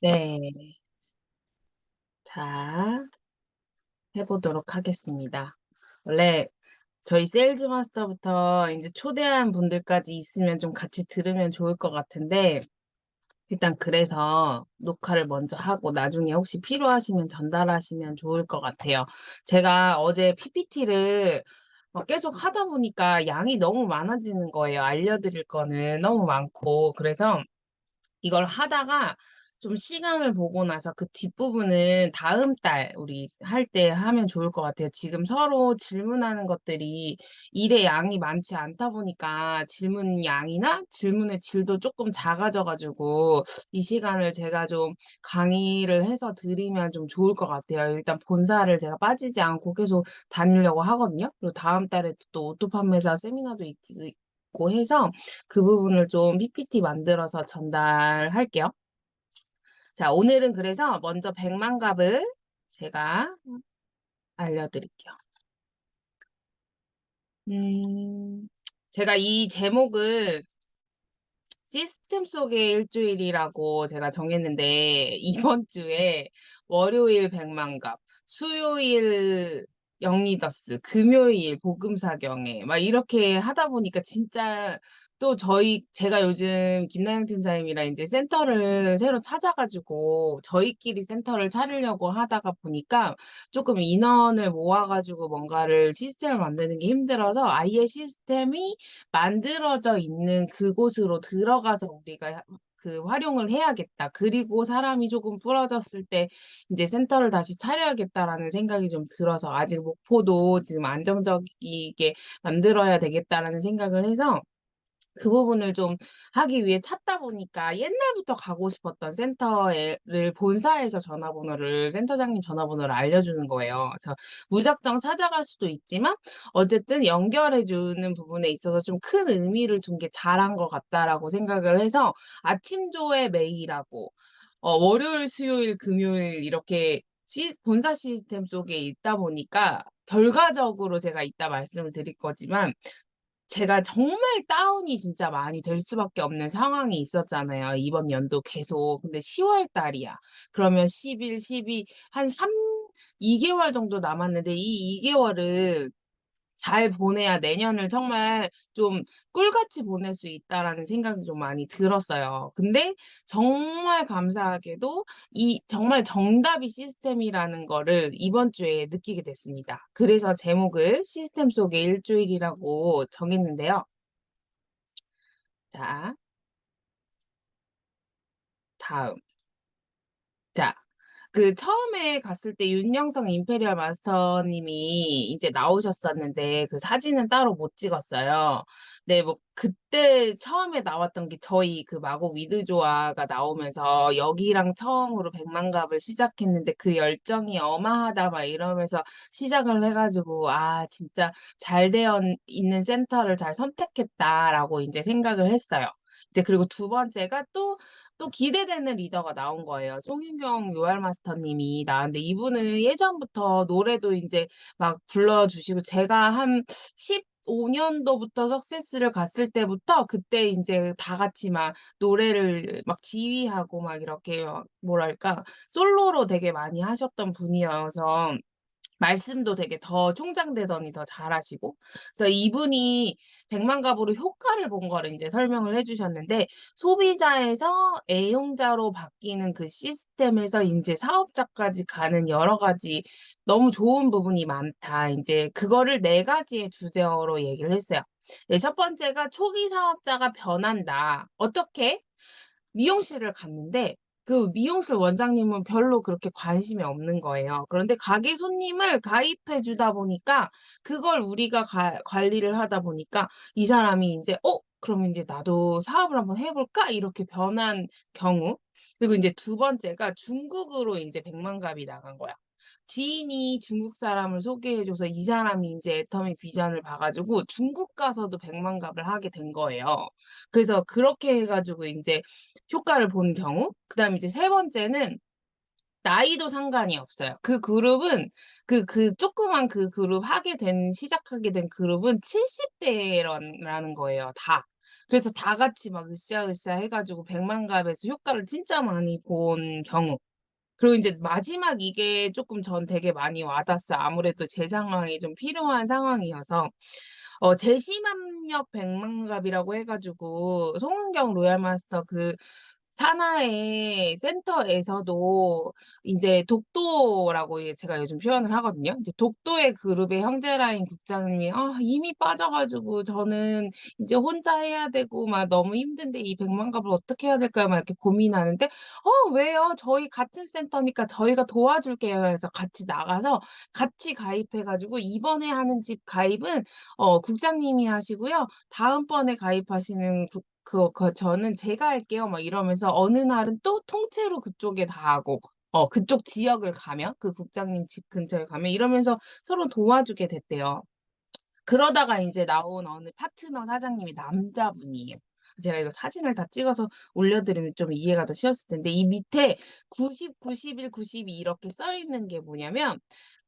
네. 자, 해보도록 하겠습니다. 원래 저희 세일즈 마스터부터 이제 초대한 분들까지 있으면 좀 같이 들으면 좋을 것 같은데, 일단 그래서 녹화를 먼저 하고 나중에 혹시 필요하시면 전달하시면 좋을 것 같아요. 제가 어제 PPT를 계속 하다 보니까 양이 너무 많아지는 거예요. 알려드릴 거는 너무 많고. 그래서 이걸 하다가 좀 시간을 보고 나서 그 뒷부분은 다음 달 우리 할 때 하면 좋을 것 같아요. 지금 서로 질문하는 것들이 일의 양이 많지 않다 보니까 질문 양이나 질문의 질도 조금 작아져가지고 이 시간을 제가 좀 강의를 해서 드리면 좀 좋을 것 같아요. 일단 본사를 제가 빠지지 않고 계속 다니려고 하거든요. 그리고 다음 달에 또 오토 판매사 세미나도 있고 해서 그 부분을 좀 PPT 만들어서 전달할게요. 자, 오늘은 그래서 먼저 백만갑을 제가 알려드릴게요. 음, 제가 이 제목을 시스템 속의 일주일이라고 제가 정했는데, 이번 주에 월요일 백만갑, 수요일 영리더스, 금요일 복음사경에, 막 이렇게 하다 보니까 진짜 또 제가 요즘 김나영 팀장님이랑 이제 센터를 새로 찾아가지고 저희끼리 센터를 차리려고 하다가 보니까 조금 인원을 모아가지고 뭔가를 시스템을 만드는 게 힘들어서 아예 시스템이 만들어져 있는 그곳으로 들어가서 우리가 그 활용을 해야겠다. 그리고 사람이 조금 부러졌을 때 이제 센터를 다시 차려야겠다라는 생각이 좀 들어서 아직 목표도 지금 안정적이게 만들어야 되겠다라는 생각을 해서 그 부분을 좀 하기 위해 찾다 보니까 옛날부터 가고 싶었던 센터를 본사에서 센터장님 전화번호를 알려주는 거예요. 그래서 무작정 찾아갈 수도 있지만 어쨌든 연결해주는 부분에 있어서 좀 큰 의미를 둔 게 잘한 것 같다라고 생각을 해서 아침조의 메일하고 월요일, 수요일, 금요일 이렇게 본사 시스템 속에 있다 보니까 결과적으로 제가 이따 말씀을 드릴 거지만 제가 정말 다운이 진짜 많이 될 수밖에 없는 상황이 있었잖아요. 이번 연도 계속. 근데 10월 달이야. 그러면 11, 12, 한 2개월 정도 남았는데 이 2개월을 잘 보내야 내년을 정말 좀 꿀같이 보낼 수 있다라는 생각이 좀 많이 들었어요. 근데 정말 감사하게도 이 정말 정답이 시스템이라는 거를 이번 주에 느끼게 됐습니다. 그래서 제목을 시스템 속의 일주일이라고 정했는데요. 자, 다음. 자, 처음에 갔을 때 윤영성 임페리얼 마스터님이 이제 나오셨었는데 그 사진은 따로 못 찍었어요. 네, 뭐 그때 처음에 나왔던 게 저희 그 마곡 위드조아가 나오면서 여기랑 처음으로 백만갑을 시작했는데 그 열정이 어마하다 막 이러면서 시작을 해가지고 아 진짜 잘 되어 있는 센터를 잘 선택했다라고 이제 생각을 했어요. 이제 그리고 두 번째가 또 기대되는 리더가 나온 거예요. 송윤경 요알 마스터님이 나왔는데 이분은 예전부터 노래도 이제 막 불러주시고 제가 한 15년도부터 석세스를 갔을 때부터 그때 이제 다 같이 막 노래를 막 지휘하고 막 이렇게 뭐랄까 솔로로 되게 많이 하셨던 분이어서 말씀도 되게 더 총장되더니 더 잘하시고. 그래서 이분이 백만갑으로 효과를 본 거를 이제 설명을 해주셨는데, 소비자에서 애용자로 바뀌는 그 시스템에서 이제 사업자까지 가는 여러 가지 너무 좋은 부분이 많다. 이제 그거를 네 가지의 주제어로 얘기를 했어요. 네, 첫 번째가 초기 사업자가 변한다. 어떻게? 미용실을 갔는데 그 미용실 원장님은 별로 그렇게 관심이 없는 거예요. 그런데 가게 손님을 가입해 주다 보니까 그걸 우리가 관리를 하다 보니까 이 사람이 이제 그럼 이제 나도 사업을 한번 해볼까? 이렇게 변한 경우. 그리고 이제 두 번째가 중국으로 이제 백만갑이 나간 거야. 지인이 중국 사람을 소개해줘서 이 사람이 이제 애터미 비전을 봐가지고 중국 가서도 백만갑을 하게 된 거예요. 그래서 그렇게 해가지고 이제 효과를 본 경우, 그다음에 이제 세 번째는 나이도 상관이 없어요. 그 그룹은 그 조그만 그 그룹 시작하게 된 그룹은 70대라는 거예요. 다. 그래서 다 같이 막 으쌰으쌰 해 가지고 백만갑에서 효과를 진짜 많이 본 경우. 그리고 인제 마지막 이게 쪼끔 전 되게 많이 와 닿았어요. 아무래도 제 상황이 좀 필요한 상황이어서. 제시맘력 백만갑이라고 해 가지고 송은경 로얄 마스터 그 산하의 센터에서도 인제 독도라고 제가 요즘 표현을 하거든요. 이제 독도의 그룹의 형제라인 국장님이 힘이 빠져 가지고 저는 이제 혼자 해야 되고 막 너무 힘든데 이 백만 갑을 어떻게 해야 될까요?" 막 이렇게 고민하는데 왜요? 저희 같은 센터니까 저희가 도와줄게요." 해서 같이 나가서 같이 가입해 가지고 "이번에 하는 집 가입은 국장님이 하시고요. 다음번에 가입하시는 저는 제가 할게요." 막 이러면서 어느 날은 또 통째로 그쪽에 다 하고 그쪽 지역을 가면 그 국장님 집 근처에 가면 이러면서 서로 도와주게 됐대요. 그러다가 인제 나온 어느 파트너 사장님이 남자분이에요. 제가 이거 사진을 다 찍어서 올려 드리면 좀 이해가 더 쉬웠을 텐데 이 밑에 90, 91, 92 이렇게 써 있는 게 뭐냐면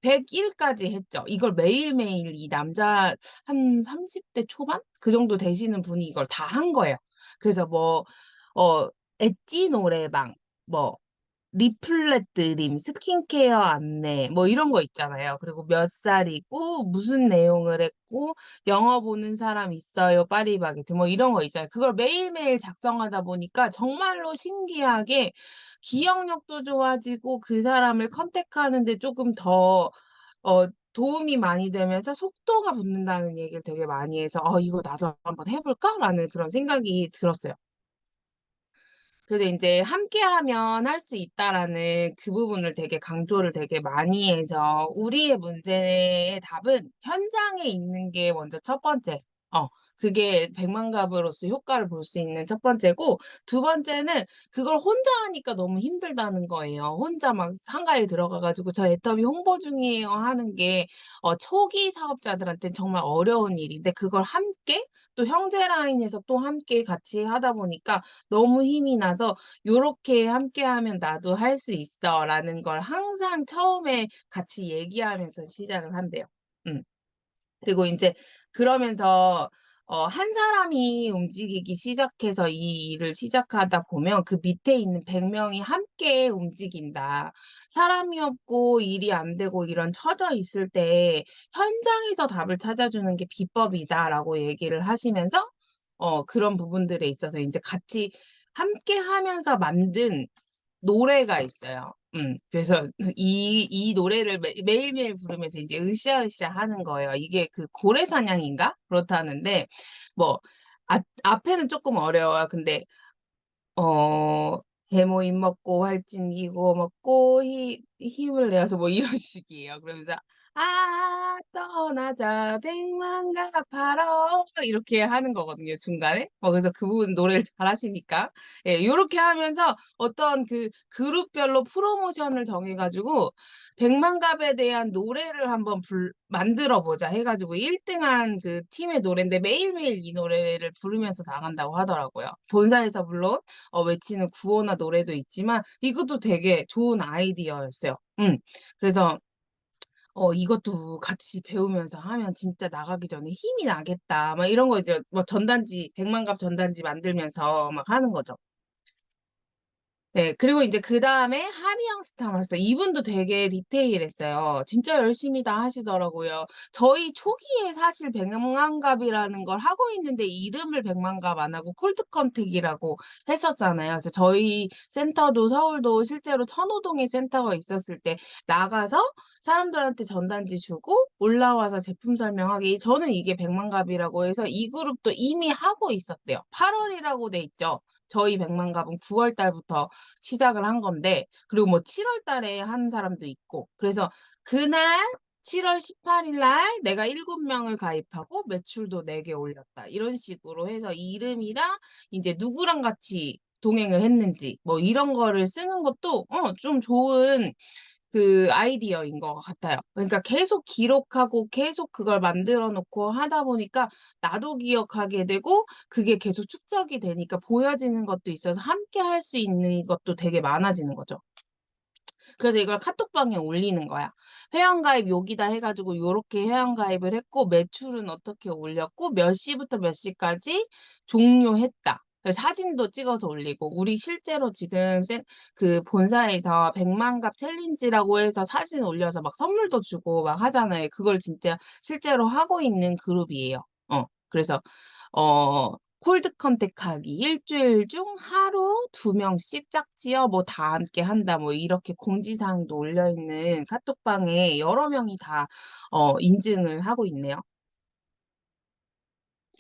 101 까지 했죠. 이걸 매일매일 이 남자 한 30대 초반 그 정도 되시는 분이 이걸 다 한 거예요. 그래서 뭐 어 엣지 노래방 뭐 리플렛 드림, 스킨케어 안내 뭐 이런 거 있잖아요. 그리고 몇 살이고 무슨 내용을 했고 영어 보는 사람 있어요 파리바게트 뭐 이런 거 있잖아요. 그걸 매일매일 작성하다 보니까 정말로 신기하게 기억력도 좋아지고 그 사람을 컨택하는 데 쪼금 더 도움이 많이 되면서 속도가 붙는다는 얘기를 되게 많이 해서 '이거 나도 한번 해 볼까?'라는 그런 생각이 들었어요. 그래서 인제 "함께하면 할 수 있다."라는 그 부분을 되게 강조를 되게 많이 해서 우리의 문제의 답은 현장에 있는 게 먼저 첫 번째. 그게 백만갑으로서 효과를 볼 수 있는 첫 번째고 두 번째는 그걸 혼자 하니까 너무 힘들다는 거예요. 혼자 막 상가에 들어가 가지고 "저 애터미 홍보 중이에요." 하는 게 초기 사업자들한테는 정말 어려운 일인데 그걸 함께 또 형제 라인에서 또 함께 같이 하다 보니까 너무 힘이 나서 "요렇게 함께하면 나도 할 수 있어."라는 걸 항상 처음에 같이 얘기하면서 시작을 한대요. 음. 그리고 인제 그러면서 한 사람이 움직이기 시작해서 이 일을 시작하다 보면 그 밑에 있는 100 명이 함께 움직인다. 사람이 없고 일이 안 되고 이런 처져 있을 때 "현장에서 답을 찾아주는 게 비법이다."라고 얘기를 하시면서 그런 부분들에 있어서 인제 같이 함께 하면서 만든 노래가 있어요. 그래서 이 노래를 매일매일 부르면서 인제 으쌰으쌰 하는 거예요. 이게 그 고래사냥인가 그렇다는데 뭐 앞에는 쪼끔 어려워요. 근데 어 "해모임 먹고 활진 기고 먹고 힘을 내어서." 뭐 이런 식이에요. 그러면서 떠나자 백만가파로 이렇게 하는 거거든요 중간에. 그래서 그 부분 노래를 잘하시니까. 예 요렇게 하면서 어떤 그 그룹별로 프로모션을 정해 가지고 백만갑에 대한 노래를 한번 만들어 보자 해 가지고 1 등한 그 팀의 노랜데 매일매일 이 노래를 부르면서 나간다고 하더라고요. 본사에서 물론 외치는 구호나 노래도 있지만 이것도 되게 좋은 아이디어였어요. 그래서 "이것도 같이 배우면서 하면 진짜 나가기 전에 힘이 나겠다." 막 이런 거 이제 뭐 전단지 백만갑 전단지 만들면서 막 하는 거죠. 네. 그리고 인제 그다음에 하미영 스타 마스터 이분도 되게 디테일했어요. 진짜 열심히 다 하시더라고요. 저희 초기에 사실 백만갑이라는 걸 하고 있는데 이름을 백만갑 안 하고 콜드 컨택이라고 했었잖아요. 그래서 저희 센터도 서울도 실제로 천호동에 센터가 있었을 때 나가서 사람들한테 전단지 주고 올라와서 제품 설명하기 저는 이게 백만갑이라고 해서 이 그룹도 이미 하고 있었대요. 8 월이라고 돼 있죠. 저희 백만갑은 9월 달부터 시작을 한 건데 그리고 뭐 7월 달에 한 사람도 있고 그래서 그날 7월 18일 날 내가 7 명을 가입하고 매출도 4개 올렸다. 이런 식으로 해서 이름이랑 인제 누구랑 같이 동행을 했는지 뭐 이런 거를 쓰는 것도 좀 좋은 그 아이디어인 것 같아요. 그러니까 계속 기록하고 계속 그걸 만들어 놓고 하다 보니까 나도 기억하게 되고 그게 계속 축적이 되니까 보여지는 것도 있어서 함께 할 수 있는 것도 되게 많아지는 거죠. 그래서 이걸 카톡방에 올리는 거야. 회원가입 여기다 해가지고 요렇게 회원가입을 했고 매출은 어떻게 올렸고 몇 시부터 몇 시까지 종료했다. 그래서 사진도 찍어서 올리고 우리 실제로 지금 그 본사에서 100만 갑 챌린지라고 해서 사진 올려서 막 선물도 주고 막 하잖아요. 그걸 진짜 실제로 하고 있는 그룹이에요. 그래서 콜드 컨택하기 일주일 중 하루 2명씩 짝지어 뭐 다 함께 한다 뭐 이렇게 공지사항도 올려 있는 카톡방에 여러 명이 다 인증을 하고 있네요.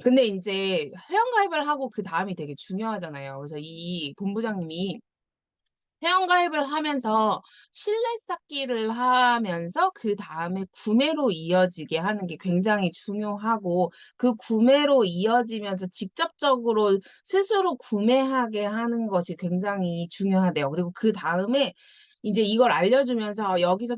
근데 이제 회원가입을 하고 그 다음이 되게 중요하잖아요. 그래서 이 본부장님이 회원가입을 하면서 신뢰 쌓기를 하면서 그 다음에 구매로 이어지게 하는 게 굉장히 중요하고 그 구매로 이어지면서 직접적으로 스스로 구매하게 하는 것이 굉장히 중요하대요. 그리고 그 다음에 이제 이걸 알려주면서 여기서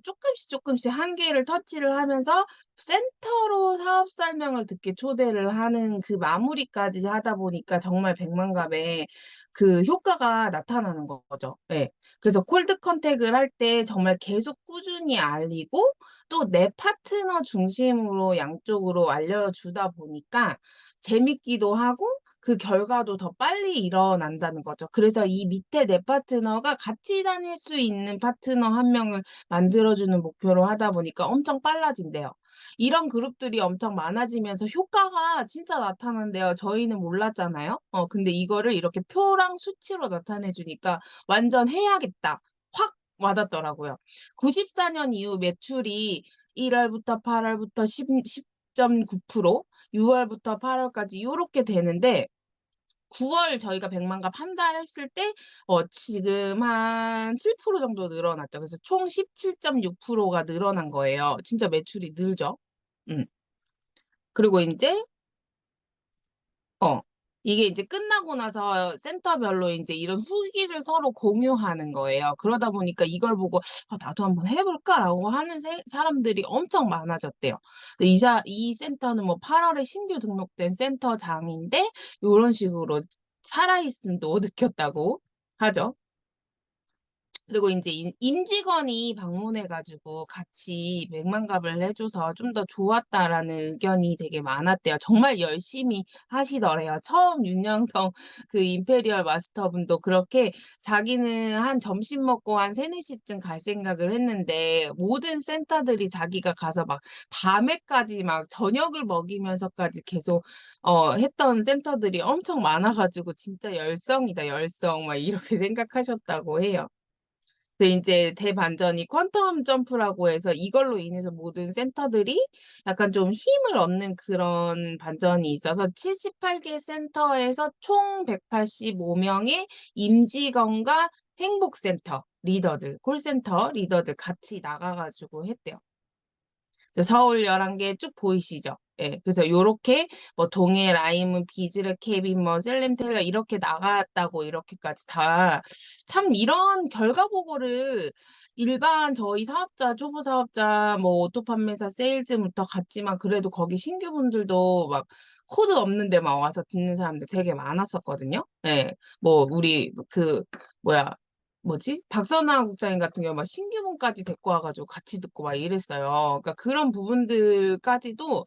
조금씩 한 개를 터치를 하면서 센터로 사업 설명을 듣게 초대를 하는 그 마무리까지 하다 보니까 정말 백만갑에 그 효과가 나타나는 거죠. 예. 그래서 콜드 컨택을 할 때 정말 계속 꾸준히 알리고 또 내 파트너 중심으로 양쪽으로 알려주다 보니까 재밌기도 하고 그 결과도 더 빨리 일어난다는 거죠. 그래서 이 밑에 내 파트너가 같이 다닐 수 있는 파트너 한 명을 만들어주는 목표로 하다 보니까 엄청 빨라진대요. 이런 그룹들이 엄청 많아지면서 효과가 진짜 나타난대요. 저희는 몰랐잖아요. 근데 이거를 이렇게 표랑 수치로 나타내 주니까 완전 해야겠다. 확 와닿더라고요. 94년 이후 매출이 1월부터 8월부터 10.9%, 6월부터 8월까지 이렇게 되는데 9월 저희가 100만 갑 한 달 했을 때 지금 한 7% 정도 늘어났죠. 그래서 총 17.6%가 늘어난 거예요. 진짜 매출이 늘죠. 음. 그리고 이제 어, 이게 이제 끝나고 나서 센터별로 이제 이런 후기를 서로 공유하는 거예요. 그러다 보니까 이걸 보고 나도 한번 해볼까라고 하는 사람들이 엄청 많아졌대요. 근데 이 센터는 뭐 8월에 신규 등록된 센터장인데 이런 식으로 살아있음도 느꼈다고 하죠. 그리고 이제 임직원이 방문해가지고 같이 맥만갑을 해줘서 좀 더 좋았다라는 의견이 되게 많았대요. 정말 열심히 하시더래요. 처음 윤영성 그 임페리얼 마스터분도 그렇게 자기는 한 점심 먹고 한 3, 4시쯤 갈 생각을 했는데 모든 센터들이 자기가 가서 막 밤에까지 막 저녁을 먹이면서까지 계속 했던 센터들이 엄청 많아가지고 진짜 열성이다, 열성. 막 이렇게 생각하셨다고 해요. 근데 이제 대반전이 퀀텀 점프라고 해서 이걸로 인해서 모든 센터들이 약간 좀 힘을 얻는 그런 반전이 있어서 78개 센터에서 총 185명의 임직원과 행복센터 리더들, 콜센터 리더들 같이 나가가지고 했대요. 서울 11개 쭉 보이시죠? 예. 그래서 요렇게 뭐 동해, 라임은, 비즈르, 케빈, 뭐 셀렘 텔러 이렇게 나갔다고 이렇게까지 다 참 이런 결과 보고를 일반 저희 사업자, 초보 사업자, 뭐 오토 판매사, 세일즈부터 갔지만 그래도 거기 신규분들도 막 코드 없는데 막 와서 듣는 사람들 되게 많았었거든요. 예. 뭐 우리 그 뭐야 박선아 국장님 같은 경우 막 신규분까지 데리고 와가지고 같이 듣고 막 이랬어요. 그러니까 그런 부분들까지도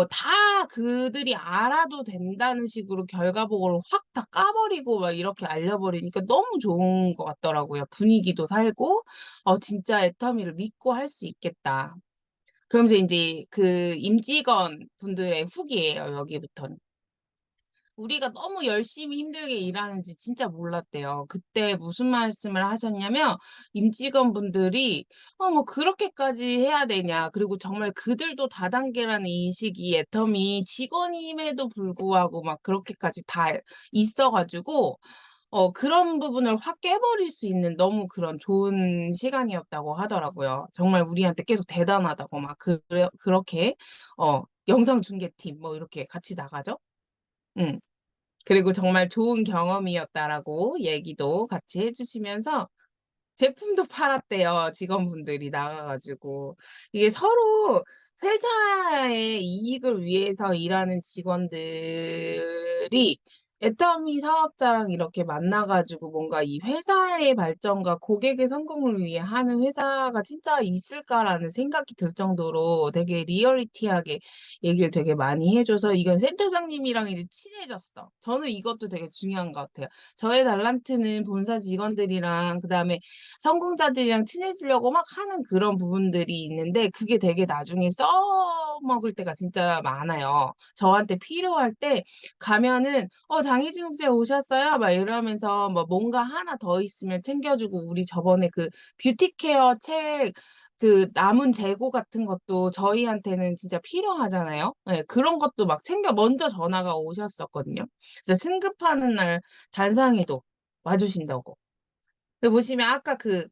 다 그들이 알아도 된다는 식으로 결과 보고를 확 다 까버리고 막 이렇게 알려버리니까 너무 좋은 것 같더라고요. 분위기도 살고, 진짜 애터미를 믿고 할 수 있겠다. 그러면서 이제 그 임직원 분들의 후기예요, 여기부터는. 우리가 너무 열심히 힘들게 일하는지 진짜 몰랐대요. 그때 무슨 말씀을 하셨냐면, 임직원분들이, 뭐, 그렇게까지 해야 되냐. 그리고 정말 그들도 다단계라는 인식이 애터미 직원임에도 불구하고 막 그렇게까지 다 있어가지고, 그런 부분을 확 깨버릴 수 있는 너무 그런 좋은 시간이었다고 하더라고요. 정말 우리한테 계속 대단하다고 막, 그렇게, 영상중계팀 뭐 이렇게 같이 나가죠. 음. 그리고 정말 좋은 경험이었다라고 얘기도 같이 해주시면서 제품도 팔았대요. 직원분들이 나가가지고. 이게 서로 회사의 이익을 위해서 일하는 직원들이 애터미 사업자랑 이렇게 만나가지고 뭔가 이 회사의 발전과 고객의 성공을 위해 하는 회사가 진짜 있을까라는 생각이 들 정도로 되게 리얼리티하게 얘기를 되게 많이 해줘서 이건 센터장님이랑 이제 친해졌어. 저는 이것도 되게 중요한 것 같아요. 저의 달란트는 본사 직원들이랑 그다음에 성공자들이랑 친해지려고 막 하는 그런 부분들이 있는데 그게 되게 나중에 써먹을 때가 진짜 많아요. 저한테 필요할 때 가면은 장희진 쌤 오셨어요? 막 이러면서 뭐 뭔가 하나 더 있으면 챙겨주고 우리 저번에 그 뷰티 케어 책 그 남은 재고 같은 것도 저희한테는 진짜 필요하잖아요. 네, 그런 것도 막 챙겨 먼저 전화가 오셨었거든요. 그래서 승급하는 날 단상에도 와주신다고. 근데 보시면 아까 그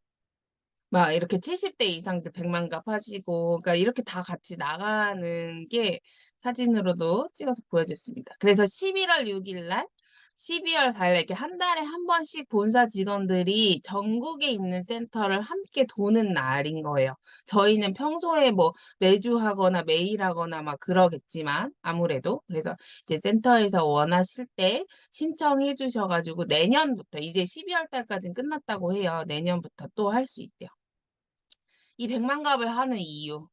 막 이렇게 70대 이상들 100만 갑 하시고, 그러니까 이렇게 다 같이 나가는 게 사진으로도 찍어서 보여줬습니다. 그래서 11월 6일 날, 12월 4일 이렇게 한 달에 한 번씩 본사 직원들이 전국에 있는 센터를 함께 도는 날인 거예요. 저희는 평소에 뭐 매주 하거나 매일 하거나 막 그러겠지만 아무래도 그래서 이제 센터에서 원하실 때 신청해 주셔가지고 내년부터 이제 12월 달까지는 끝났다고 해요. 내년부터 또 할 수 있대요. 이 100만 갑을 하는 이유,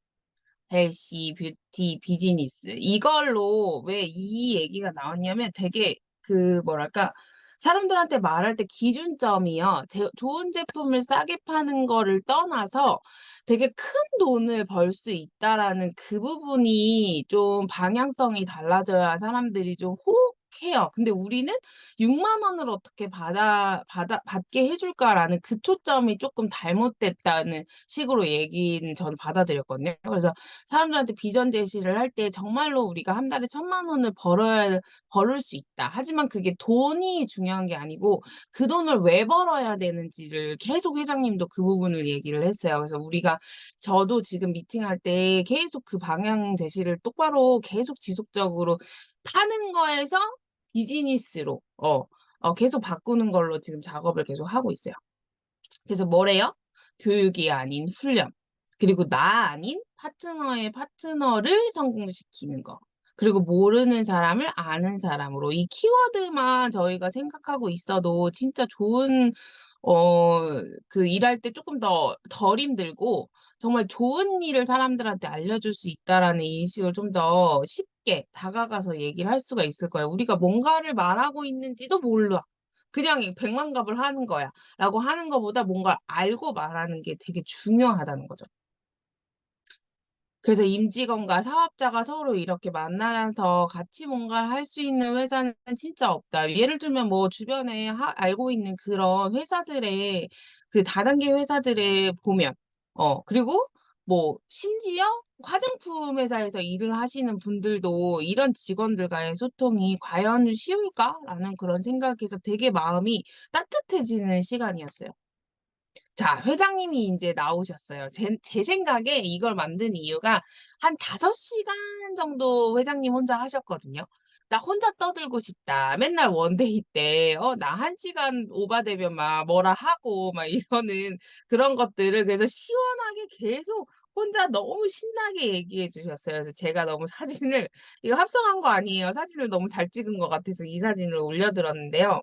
헬시, 뷰티, 비즈니스. 이걸로 왜 이 얘기가 나왔냐면 되게 그 뭐랄까, 사람들한테 말할 때 기준점이요. 좋은 제품을 싸게 파는 거를 떠나서 되게 큰 돈을 벌 수 있다라는 그 부분이 좀 방향성이 달라져야 사람들이 좀 호응해요. 근데 우리는 6만 원을 어떻게 받게 해줄까라는 그 초점이 조금 잘못됐다는 식으로 얘기는 저는 받아들였거든요. 그래서 사람들한테 비전 제시를 할 때 정말로 우리가 한 달에 1,000만 원을 벌을 수 있다. 하지만 그게 돈이 중요한 게 아니고 그 돈을 왜 벌어야 되는지를 계속 회장님도 그 부분을 얘기를 했어요. 그래서 우리가 저도 지금 미팅할 때 계속 그 방향 제시를 똑바로 계속 지속적으로 파는 거에서 비즈니스로 계속 바꾸는 걸로 지금 작업을 계속 하고 있어요. 그래서 뭐래요? 교육이 아닌 훈련. 그리고 나 아닌 파트너의 파트너를 성공시키는 거. 그리고 모르는 사람을 아는 사람으로. 이 키워드만 저희가 생각하고 있어도 진짜 좋은, 그 일할 때 조금 덜 힘들고, 정말 좋은 일을 사람들한테 알려줄 수 있다라는 인식을 좀 더 쉽게 다가가서 얘기를 할 수가 있을 거예요. 우리가 뭔가를 말하고 있는지도 몰라. 그냥 100만 갑을 하는 거야. 라고 하는 것보다 뭔가 알고 말하는 게 되게 중요하다는 거죠. 그래서 임직원과 사업자가 서로 이렇게 만나서 같이 뭔가를 할 수 있는 회사는 진짜 없다. 예를 들면 뭐 주변에 알고 있는 그런 회사들의 그 다단계 회사들에 보면 그리고 뭐 심지어 화장품 회사에서 일을 하시는 분들도 이런 직원들과의 소통이 과연 쉬울까라는 그런 생각에서 되게 마음이 따뜻해지는 시간이었어요. 자, 회장님이 이제 나오셨어요. 제 생각에 이걸 만든 이유가 한 5시간 정도 회장님 혼자 하셨거든요. 나 혼자 떠들고 싶다. 맨날 원데이 때, 나 1시간 오바되면 막 뭐라 하고 막 이러는 그런 것들을 그래서 시원하게 계속 혼자 너무 신나게 얘기해 주셨어요. 그래서 제가 너무 사진을, 이거 합성한 거 아니에요. 사진을 너무 잘 찍은 것 같아서 이 사진을 올려드렸는데요.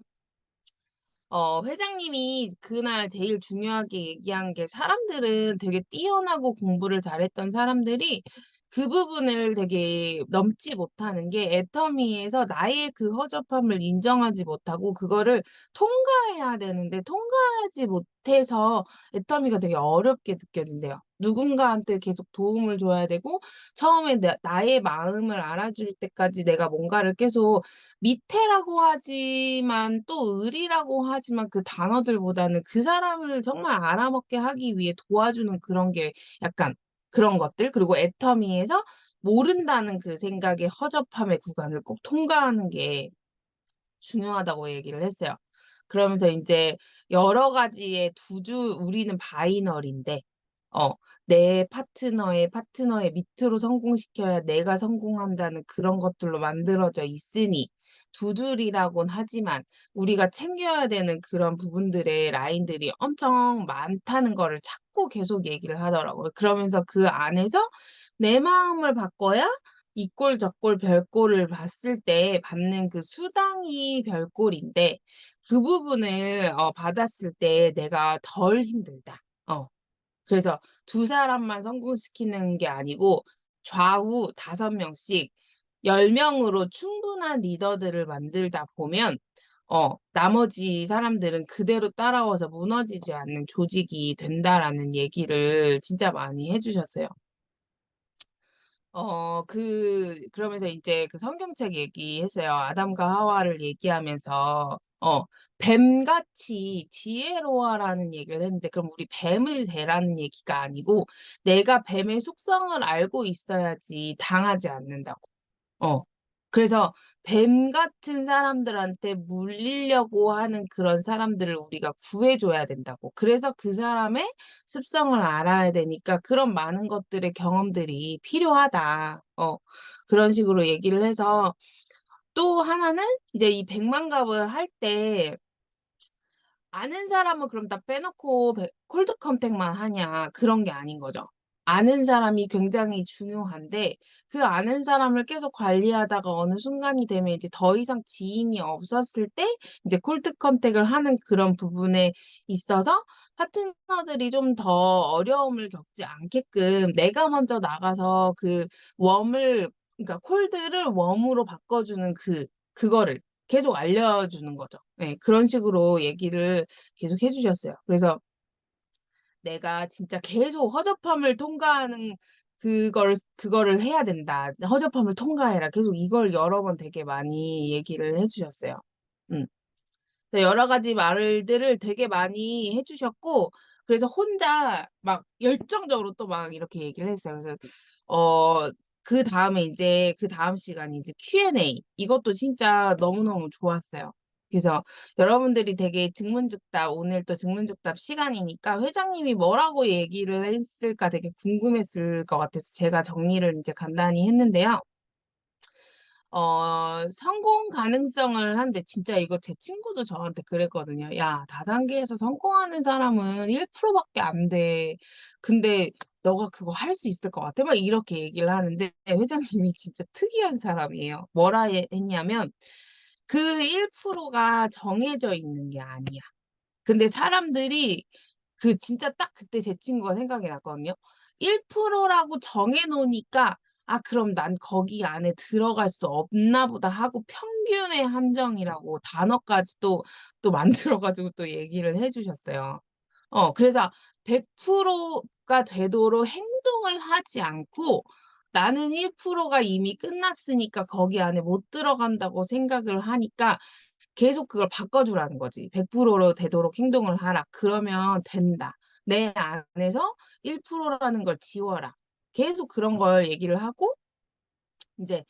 회장님이 그날 제일 중요하게 얘기한 게 사람들은 되게 뛰어나고 공부를 잘했던 사람들이 그 부분을 되게 넘지 못하는 게 애터미에서 나의 그 허접함을 인정하지 못하고 그거를 통과해야 되는데 통과하지 못해서 애터미가 되게 어렵게 느껴진대요. 누군가한테 계속 도움을 줘야 되고 처음에 나의 마음을 알아줄 때까지 내가 뭔가를 계속 밑에라고 하지만 또 을이라고 하지만 그 단어들보다는 그 사람을 정말 알아먹게 하기 위해 도와주는 그런 게 약간 그런 것들 그리고 애터미에서 모른다는 그 생각의 허접함의 구간을 꼭 통과하는 게 중요하다고 얘기를 했어요. 그러면서 이제 여러 가지의 우리는 바이널인데, 어, 내 파트너의 밑으로 성공시켜야 내가 성공한다는 그런 것들로 만들어져 있으니, 두 줄이라곤 하지만 우리가 챙겨야 되는 그런 부분들의 라인들이 엄청 많다는 거를 자꾸 계속 얘기를 하더라고요. 그러면서 그 안에서 내 마음을 바꿔야 이 꼴 저 꼴 별꼴을 봤을 때 받는 그 수당이 별꼴인데 그 부분을 받았을 때 내가 덜 힘들다. 그래서 두 사람만 성공시키는 게 아니고 좌우 5명씩 10명으로 충분한 리더들을 만들다 보면 나머지 사람들은 그대로 따라와서 무너지지 않는 조직이 된다라는 얘기를 진짜 많이 해 주셨어요. 그러면서 인제 그 성경책 얘기했어요. 아담과 하와를 얘기하면서 뱀같이 지혜로워라는 얘기를 했는데 그럼 우리 뱀이 되라는 얘기가 아니고 내가 뱀의 속성을 알고 있어야지 당하지 않는다고. 어. 그래서 뱀 같은 사람들한테 물리려고 하는 그런 사람들을 우리가 구해 줘야 된다고. 그래서 그 사람의 습성을 알아야 되니까 그런 많은 것들의 경험들이 필요하다. 그런 식으로 얘기를 해서 또 하나는 이제 이 백만갑을 할 때 아는 사람은 그럼 다 빼놓고 콜드 컨택만 하냐 그런 게 아닌 거죠. 아는 사람이 굉장히 중요한데 그 아는 사람을 계속 관리하다가 어느 순간이 되면 이제 더 이상 지인이 없었을 때 이제 콜드 컨택을 하는 그런 부분에 있어서 파트너들이 좀 더 어려움을 겪지 않게끔 내가 먼저 나가서 그 웜을 그러니까 콜드를 웜으로 바꿔주는 그거를 계속 알려주는 거죠. 예. 그런 식으로 얘기를 계속 해 주셨어요. 그래서 내가 진짜 계속 허접함을 통과하는 그거를 해야 된다. "허접함을 통과해라." 계속 이걸 여러 번 되게 많이 얘기를 해 주셨어요. 음. 그래서 여러 가지 말들을 되게 많이 해 주셨고 그래서 혼자 막 열정적으로 또 막 이렇게 얘기를 했어요. 그래서 어 그다음에 인제 그다음 시간이 이제 Q&A 이것도 진짜 너무너무 좋았어요. 그래서 여러분들이 되게 증문즉답 오늘 또 증문즉답 시간이니까 회장님이 뭐라고 얘기를 했을까 되게 궁금했을 것 같아서 제가 정리를 인제 간단히 했는데요. 성공 가능성을 하는데 진짜 이거 제 친구도 저한테 그랬거든요. "야 다단계에서 성공하는 사람은 1% 밖에 안 돼. 근데 너가 그거 할 수 있을 것 같아?" 막 이렇게 얘기를 하는데 회장님이 진짜 특이한 사람이에요. 뭐라 했냐면 "그 1%가 정해져 있는 게 아니야." 근데 사람들이 진짜 딱 그때 제 친구가 생각이 났거든요. 1% 라고 정해 놓으니까 '아 그럼 난 거기 안에 들어갈 수 없나 보다.' 하고 평균의 함정이라고 단어까지 또 만들어 가지고 또 얘기를 해 주셨어요. 그래서 100%가 되도록 행동을 하지 않고 '나는 1%가 이미 끝났으니까 거기 안에 못 들어간다.'고 생각을 하니까 계속 그걸 바꿔 주라는 거지. "100%로 되도록 행동을 하라. 그러면 된다. 내 안에서 1% 라는 걸 지워라." 계속 그런 걸 얘기를 하고 인제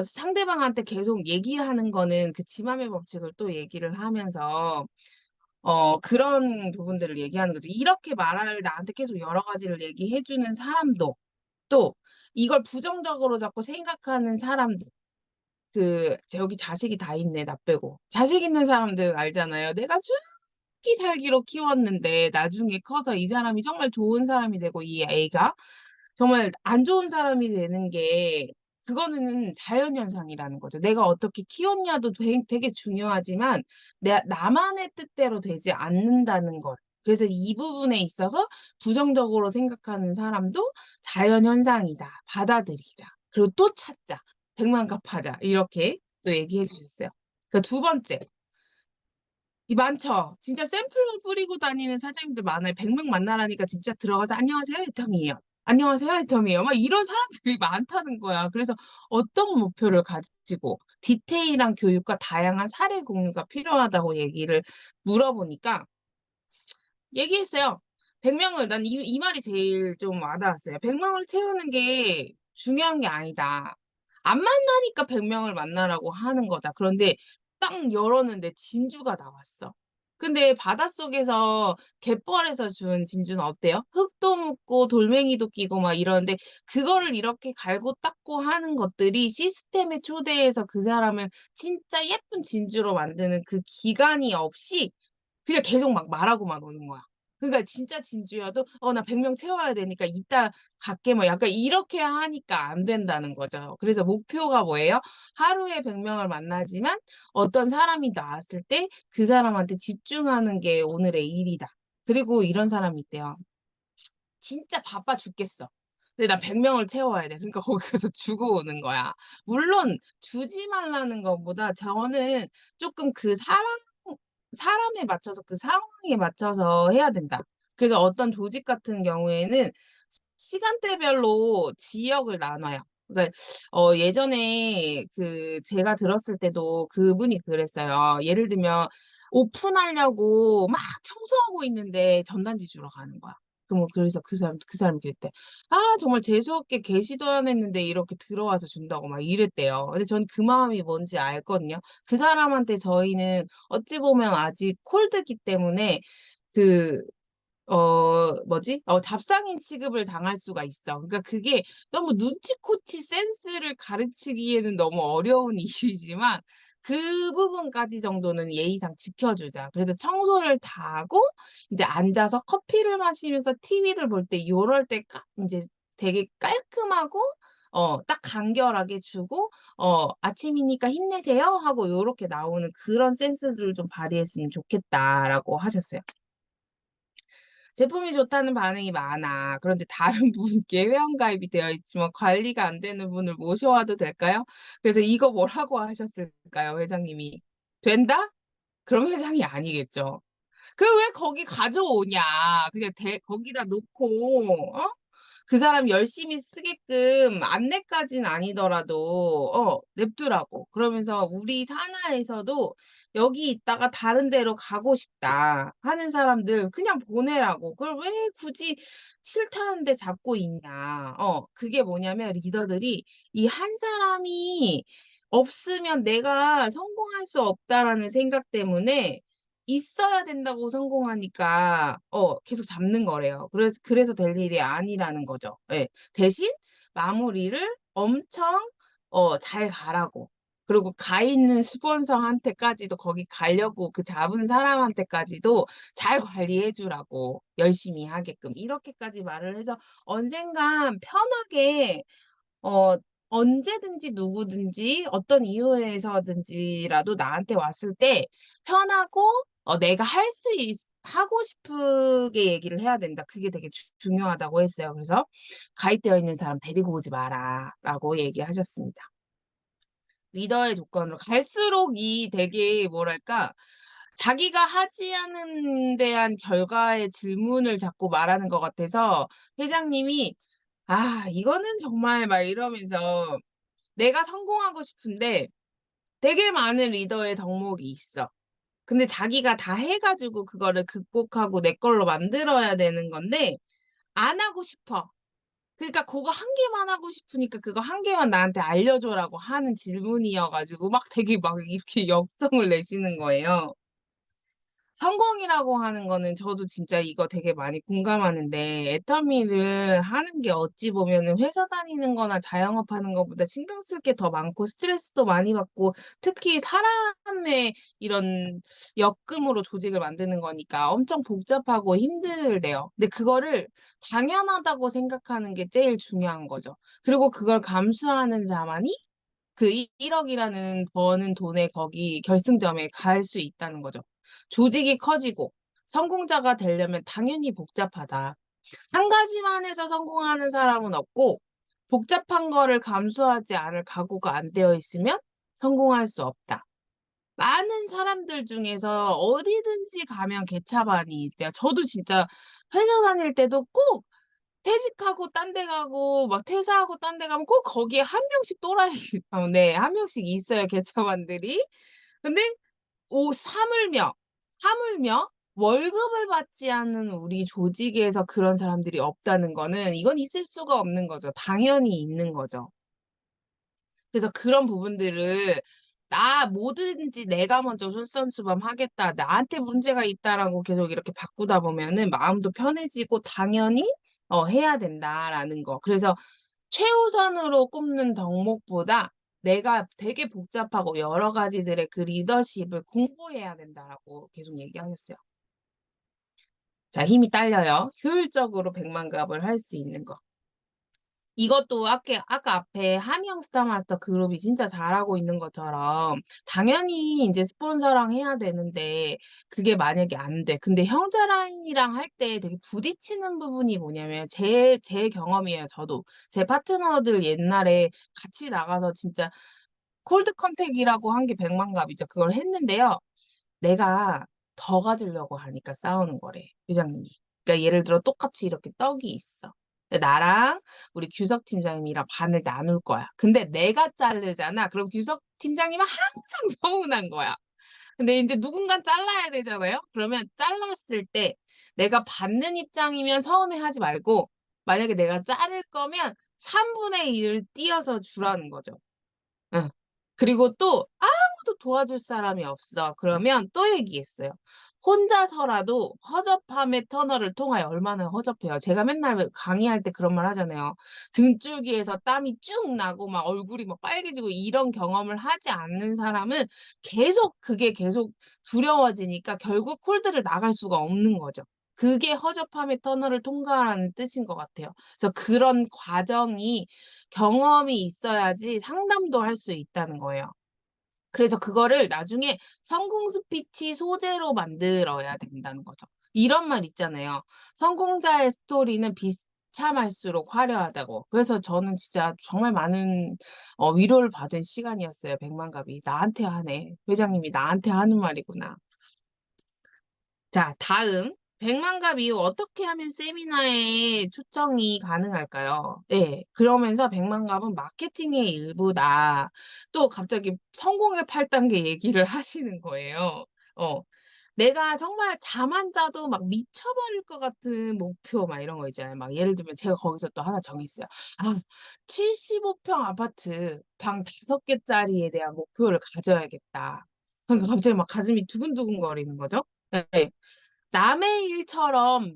상대방한테 계속 얘기하는 거는 그 지맘의 법칙을 또 얘기를 하면서 그런 부분들을 얘기하는 거죠. 이렇게 말할 나한테 계속 여러 가지를 얘기해 주는 사람도 또 이걸 부정적으로 자꾸 생각하는 사람도 여기 자식이 다 있네 나 빼고. 자식 있는 사람들은 알잖아요. 내가 죽기 살기로 키웠는데 나중에 커서 이 사람이 정말 좋은 사람이 되고 이 애가 정말 안 좋은 사람이 되는 게 그거는 자연현상이라는 거죠. 내가 어떻게 키웠냐도 되게 중요하지만 나만의 뜻대로 되지 않는다는 것. 그래서 이 부분에 있어서 부정적으로 생각하는 사람도 자연현상이다. 받아들이자. 그리고 또 찾자. 백만갑하자. 이렇게 또 얘기해 주셨어요. 두 번째 많죠. 진짜 샘플만 뿌리고 다니는 사장님들 많아요. 100명 만나라니까 진짜 들어가서 "안녕하세요." 애텀이에요. "안녕하세요." 애텀이에요. 막 이런 사람들이 많다는 거야. 그래서 어떤 목표를 가지고 디테일한 교육과 다양한 사례 공유가 필요하다고 얘기를 물어보니까 얘기했어요. 100 명을 난 이 말이 제일 좀 와닿았어요. "100 명을 채우는 게 중요한 게 아니다. 안 만나니까 100 명을 만나라고 하는 거다." 그런데 딱 열었는데 진주가 나왔어. 근데 바닷속에서 갯벌에서 준 진주는 어때요? 흙도 묻고 돌멩이도 끼고 막 이러는데 그거를 이렇게 갈고 닦고 하는 것들이 시스템에 초대해서 그 사람을 진짜 예쁜 진주로 만드는 그 기간이 없이 그냥 계속 막 말하고만 오는 거야. 그러니까 진짜 진주여도 나 100명 채워야 되니까 이따 갈게." 뭐 약간 이렇게 하니까 안 된다는 거죠. 그래서 목표가 뭐예요? 하루에 100 명을 만나지만 어떤 사람이 나왔을 때 그 사람한테 집중하는 게 오늘의 일이다. 그리고 이런 사람이 있대요. 진짜 바빠 죽겠어. 근데 나 100 명을 채워야 돼. 그러니까 거기 가서 주고 오는 거야. 물론 주지 말라는 것보다 저는 쪼끔 그 사람에 맞춰서 그 상황에 맞춰서 해야 된다. 그래서 어떤 조직 같은 경우에는 시간대별로 지역을 나눠요. 그러니까 예전에 그 제가 들었을 때도 그분이 그랬어요. 예를 들면 오픈하려고 막 청소하고 있는데 전단지 주러 가는 거야. 그래서 그 사람이 그랬대. "아 정말 재수 없게 개시도 안 했는데 이렇게 들어와서 준다고." 막 이랬대요. 근데 저는 그 마음이 뭔지 알거든요. 그 사람한테 저희는 어찌 보면 아직 콜드기 때문에 그 뭐지? 잡상인 취급을 당할 수가 있어. 그러니까 그게 너무 눈치코치 센스를 가르치기에는 너무 어려운 일이지만 그 부분까지 정도는 예의상 지켜주자. 그래서 청소를 다 하고 이제 앉아서 커피를 마시면서 TV를 볼 때 요럴 때 인제 되게 깔끔하고 딱 간결하게 주고 "아침이니까 힘내세요." 하고 요렇게 나오는 그런 센스들을 좀 발휘했으면 좋겠다라고 하셨어요. 제품이 좋다는 반응이 많아. 그런데 다른 분께 회원가입이 되어 있지만 관리가 안 되는 분을 모셔와도 될까요? 그래서 이거 뭐라고 하셨을까요, 회장님이? "된다?" 그럼 회장이 아니겠죠. 그럼 왜 거기 가져오냐. 그냥 거기다 놓고 그 사람 열심히 쓰게끔 안내까진 아니더라도 냅두라고. 그러면서 "우리 산하에서도 여기 있다가 다른 데로 가고 싶다." 하는 사람들 그냥 보내라고. 그걸 왜 굳이 싫다는데 잡고 있냐. 그게 뭐냐면 리더들이 이 한 사람이 없으면 '내가 성공할 수 없다.'라는 생각 때문에 있어야 된다고 성공하니까 계속 잡는 거래요. 그래서 될 일이 아니라는 거죠. 예. 대신 마무리를 엄청 잘 가라고. 그리고 가 있는 스폰서한테까지도 거기 가려고 그 잡은 사람한테까지도 잘 관리해 주라고 열심히 하게끔. 이렇게까지 말을 해서 언젠간 편하게 어 언제든지 누구든지 어떤 이유에서든지라도 나한테 왔을 때 편하고 내가 할 수 하고 싶게 얘기를 해야 된다. 그게 되게 중요하다고 했어요. 그래서 "가입되어 있는 사람 데리고 오지 마라."라고 얘기하셨습니다. 리더의 조건으로 갈수록 이 되게 뭐랄까 자기가 하지 않은 대한 결과의 질문을 자꾸 말하는 것 같아서 회장님이 "아 이거는 정말" 막 이러면서 내가 성공하고 싶은데 되게 많은 리더의 덕목이 있어. 근데 자기가 다 해 가지고 그거를 극복하고 내 걸로 만들어야 되는 건데 안 하고 싶어. 그러니까 고거 한 개만 하고 싶으니까 "그거 한 개만 나한테 알려줘."라고 하는 질문이어 가지고 막 되게 막 이렇게 역성을 내시는 거예요. 성공이라고 하는 거는 저도 진짜 이거 되게 많이 공감하는데 애터미를 하는 게 어찌 보면은 회사 다니는 거나 자영업하는 것보다 신경 쓸 게 더 많고 스트레스도 많이 받고 특히 사람의 이런 역금으로 조직을 만드는 거니까 엄청 복잡하고 힘들대요. 근데 그거를 당연하다고 생각하는 게 제일 중요한 거죠. 그리고 그걸 감수하는 자만이 그 1 억이라는 버는 돈의 거기 결승점에 갈 수 있다는 거죠. 조직이 커지고 성공자가 되려면 당연히 복잡하다. 한 가지만 해서 성공하는 사람은 없고 복잡한 거를 감수하지 않을 각오가 안 되어 있으면 성공할 수 없다. 많은 사람들 중에서 어디든지 가면 개차반이 있대요. 저도 진짜 회사 다닐 때도 꼭 퇴직하고 딴 데 가고 막 퇴사하고 딴 데 가면 꼭 거기에 한 명씩 또라이 네 한 명씩 있어요 개차반들이. 근데 하물며 월급을 받지 않는 우리 조직에서 그런 사람들이 없다는 거는 이건 있을 수가 없는 거죠. 당연히 있는 거죠. 그래서 그런 부분들을 뭐든지 내가 먼저 솔선수범하겠다. 나한테 문제가 있다라고 계속 이렇게 바꾸다 보면은 마음도 편해지고 당연히 해야 된다라는 거. 그래서 최우선으로 꼽는 덕목보다 내가 되게 복잡하고 여러 가지들의 그 리더십을 공부해야 된다라고 계속 얘기하셨어요. 자, 힘이 딸려요. 효율적으로 백만갑을 할 수 있는 거. 이것도 아까 앞에 하명 스타마스터 그룹이 진짜 잘하고 있는 것처럼 당연히 이제 스폰서랑 해야 되는데 그게 만약에 안 돼. 근데 형제랑이랑 할 때 되게 부딪히는 부분이 뭐냐면 제 경험이에요. 저도. 제 파트너들 옛날에 같이 나가서 진짜 콜드 컨택이라고 한 게 백만갑이죠. 그걸 했는데요. 내가 더 가지려고 하니까 싸우는 거래, 회장님이. 그러니까 예를 들어 똑같이 이렇게 떡이 있어. 근데 나랑 우리 규석 팀장님이랑 반을 나눌 거야. 근데 내가 자르잖아. 그럼 규석 팀장님은 항상 서운한 거야. 근데 이제 누군가 잘라야 되잖아요. 그러면 잘랐을 때 내가 받는 입장이면 서운해하지 말고 만약에 내가 자를 거면 3분의 1을 띄어서 주라는 거죠. 응. 그리고 또 아무도 도와줄 사람이 없어. 그러면 또 얘기했어요. 혼자서라도 허접함의 터널을 통하여 얼마나 허접해요. 제가 맨날 강의할 때 그런 말 하잖아요. 등줄기에서 땀이 쭉 나고 막 얼굴이 막 빨개지고 이런 경험을 하지 않는 사람은 그게 계속 두려워지니까 결국 콜드를 나갈 수가 없는 거죠. 그게 허접함의 터널을 통과하라는 뜻인 것 같아요. 그래서 그런 과정이 경험이 있어야지 상담도 할 수 있다는 거예요. 그래서 그거를 나중에 성공 스피치 소재로 만들어야 된다는 거죠. 이런 말 있잖아요. 성공자의 스토리는 비참할수록 화려하다고. 그래서 저는 진짜 정말 많은 위로를 받은 시간이었어요. 백만갑이. 나한테 하네. 회장님이 나한테 하는 말이구나. 자, 다음. 백만갑 이후 어떻게 하면 세미나에 초청이 가능할까요? 네, 그러면서 백만갑은 마케팅의 일부다. 또 갑자기 성공의 8단계 얘기를 하시는 거예요. 어, 내가 정말 잠 안 자도 막 미쳐버릴 것 같은 목표 막 이런 거 있잖아요. 막 예를 들면 제가 거기서 또 하나 정했어요. 아, 75평 아파트 방 5개짜리에 대한 목표를 가져야겠다. 그러니까 갑자기 막 가슴이 두근두근 거리는 거죠. 네. 남의 일처럼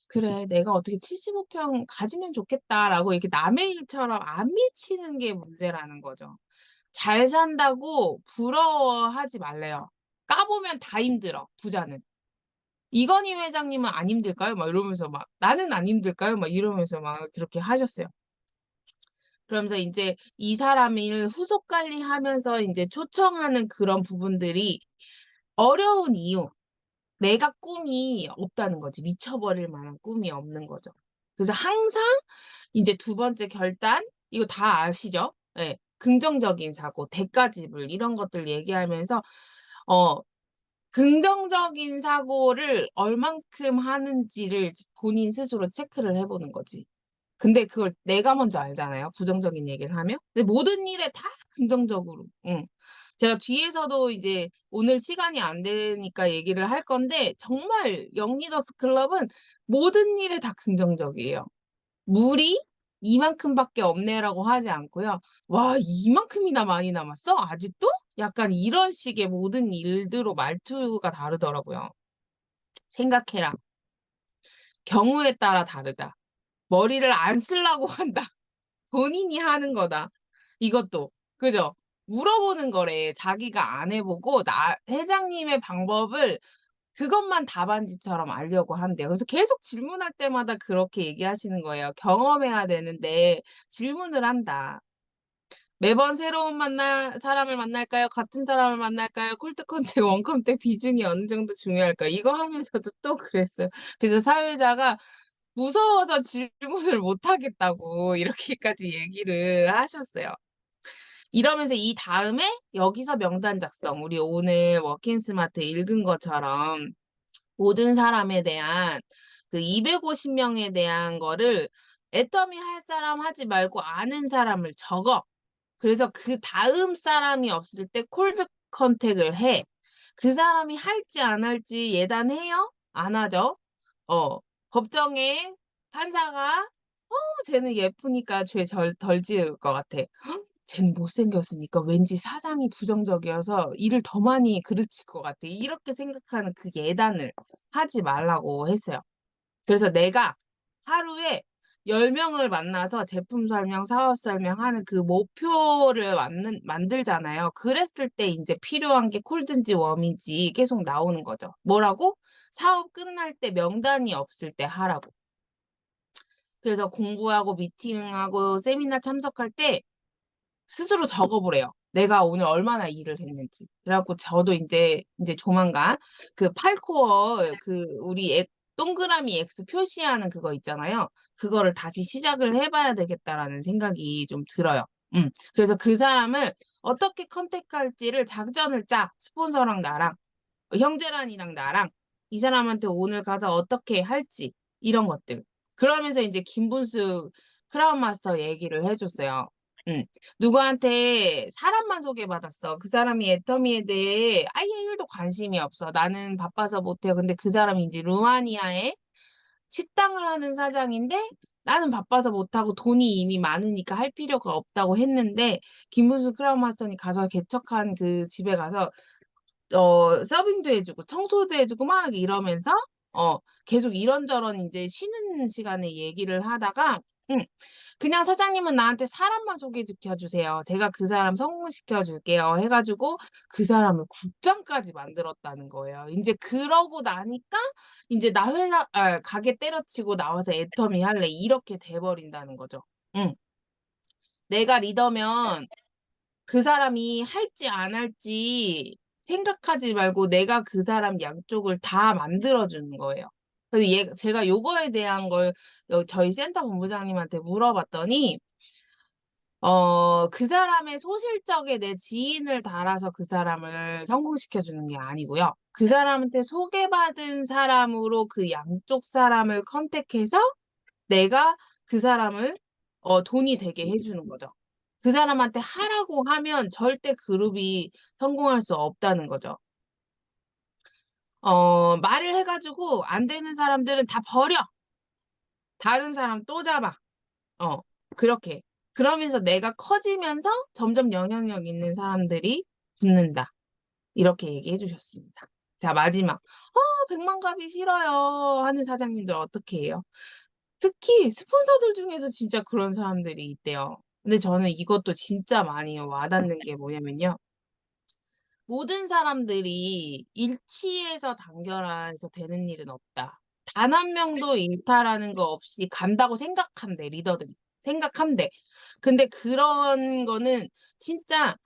그래 내가 어떻게 75평 가지면 좋겠다라고 이렇게 남의 일처럼 안 미치는 게 문제라는 거죠. 잘 산다고 부러워하지 말래요. 까보면 다 힘들어, 부자는. 이건희 회장님은 안 힘들까요? 막 이러면서 막 나는 안 힘들까요? 막 이러면서 막 그렇게 하셨어요. 그러면서 이제 이 사람을 후속 관리하면서 이제 초청하는 그런 부분들이 어려운 이유. 내가 꿈이 없다는 거지. 미쳐버릴 만한 꿈이 없는 거죠. 그래서 항상 이제 두 번째 결단, 이거 다 아시죠? 예. 긍정적인 사고, 대가지불, 이런 것들 얘기하면서, 어, 긍정적인 사고를 얼만큼 하는지를 본인 스스로 체크를 해보는 거지. 근데 그걸 내가 먼저 알잖아요. 부정적인 얘기를 하면. 근데 모든 일에 다 긍정적으로. 응. 제가 뒤에서도 이제 오늘 시간이 안 되니까 얘기를 할 건데 정말 영리더스 클럽은 모든 일에 다 긍정적이에요. 물이 이만큼밖에 없네라고 하지 않고요. 와, 이만큼이나 많이 남았어? 아직도? 약간 이런 식의 모든 일들로 말투가 다르더라고요. 생각해라. 경우에 따라 다르다. 머리를 안 쓰려고 한다. 본인이 하는 거다. 이것도. 그죠? 물어보는 거래. 자기가 안 해보고, 회장님의 방법을 그것만 답안지처럼 알려고 한대요. 그래서 계속 질문할 때마다 그렇게 얘기하시는 거예요. 경험해야 되는데, 질문을 한다. 매번 새로운 사람을 만날까요? 같은 사람을 만날까요? 콜드 컨택, 원 컨택 비중이 어느 정도 중요할까요? 이거 하면서도 또 그랬어요. 그래서 사회자가 무서워서 질문을 못 하겠다고 이렇게까지 얘기를 하셨어요. 이러면서 이 다음에 여기서 명단 작성. 우리 오늘 워킹 스마트 읽은 것처럼 모든 사람에 대한 그 250명에 대한 거를 애터미 할 사람 하지 말고 아는 사람을 적어. 그래서 그 다음 사람이 없을 때 콜드 컨택을 해. 그 사람이 할지 안 할지 예단해요? 안 하죠? 어, 법정에 판사가 쟤는 예쁘니까 죄 덜 지을 것 같아. 쟤는 못생겼으니까 왠지 사상이 부정적이어서 일을 더 많이 그르칠 것 같아. 이렇게 생각하는 그 예단을 하지 말라고 했어요. 그래서 내가 하루에 10명을 만나서 제품 설명, 사업 설명하는 그 목표를 만들잖아요. 그랬을 때 이제 필요한 게 콜든지 웜이지 계속 나오는 거죠. 뭐라고? 사업 끝날 때 명단이 없을 때 하라고. 그래서 공부하고 미팅하고 세미나 참석할 때 스스로 적어보래요. 내가 오늘 얼마나 일을 했는지. 그래갖고 저도 이제 조만간 그 8코어 그 우리 동그라미 X 표시하는 그거 있잖아요. 그거를 다시 시작을 해봐야 되겠다라는 생각이 좀 들어요. 그래서 그 사람을 어떻게 컨택할지를 작전을 짜. 스폰서랑 나랑, 형제란이랑 나랑 이 사람한테 오늘 가서 어떻게 할지 이런 것들. 그러면서 이제 김분수 크라운 마스터 얘기를 해줬어요. 응. 누구한테 사람만 소개받았어. 그 사람이 애터미에 대해 아예 1도 관심이 없어. 나는 바빠서 못해요. 근데 그 사람이 이제 루마니아에 식당을 하는 사장인데 나는 바빠서 못하고 돈이 이미 많으니까 할 필요가 없다고 했는데 김문수 크라운 마스터니 가서 개척한 그 집에 가서 서빙도 해주고 청소도 해주고 막 이러면서 어 계속 이런저런 이제 쉬는 시간에 얘기를 하다가 응, 그냥 사장님은 나한테 사람만 소개시켜 주세요. 제가 그 사람 성공시켜 줄게요. 해가지고 그 사람을 국장까지 만들었다는 거예요. 이제 그러고 나니까 이제 나 가게 때려치고 나와서 애터미 할래 이렇게 돼버린다는 거죠. 응. 내가 리더면 그 사람이 할지 안 할지 생각하지 말고 내가 그 사람 양쪽을 다 만들어주는 거예요. 그래서 제가 요거에 대한 걸 저희 센터 본부장님한테 물어봤더니, 그 사람의 소실적에 내 지인을 달아서 그 사람을 성공시켜주는 게 아니고요. 그 사람한테 소개받은 사람으로 그 양쪽 사람을 컨택해서 내가 그 사람을 돈이 되게 해주는 거죠. 그 사람한테 하라고 하면 절대 그룹이 성공할 수 없다는 거죠. 말을 해가지고 안 되는 사람들은 다 버려. 다른 사람 또 잡아. 어, 그렇게. 그러면서 내가 커지면서 점점 영향력 있는 사람들이 붙는다. 이렇게 얘기해 주셨습니다. 자, 마지막. 100만 갑이 싫어요. 하는 사장님들 어떻게 해요? 특히 스폰서들 중에서 진짜 그런 사람들이 있대요. 근데 저는 이것도 진짜 많이 와닿는 게 뭐냐면요. 모든 사람들이 일치해서 단결해서 되는 일은 없다. 단 한 명도 일탈하는 거 없이 간다고 생각한대, 리더들이. 생각한대. 근데 그런 거는 진짜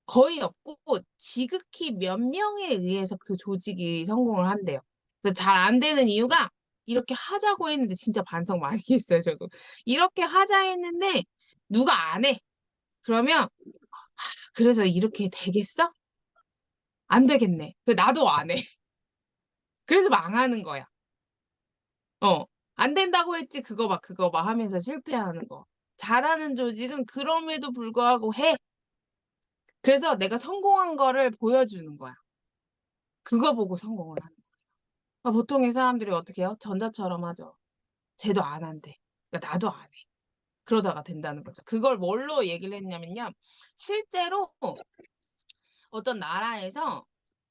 거의 없고 지극히 몇 명에 의해서 그 조직이 성공을 한대요. 그래서 잘 안 되는 이유가 이렇게 하자고 했는데 진짜 반성 많이 했어요, 저도. 이렇게 하자 했는데 누가 안 해. 그러면 그래서 이렇게 되겠어? 안 되겠네. 나도 안 해. 그래서 망하는 거야. 안 된다고 했지 그거 봐 하면서 실패하는 거. 잘하는 조직은 그럼에도 불구하고 해. 그래서 내가 성공한 거를 보여주는 거야. 그거 보고 성공을 하는 거야. 보통의 사람들이 어떻게 해요? 전자처럼 하죠. 쟤도 안 한대. 그러니까 나도 안 해. 그러다가 된다는 거죠. 그걸 뭘로 얘기를 했냐면요. 실제로 어떤 나라에서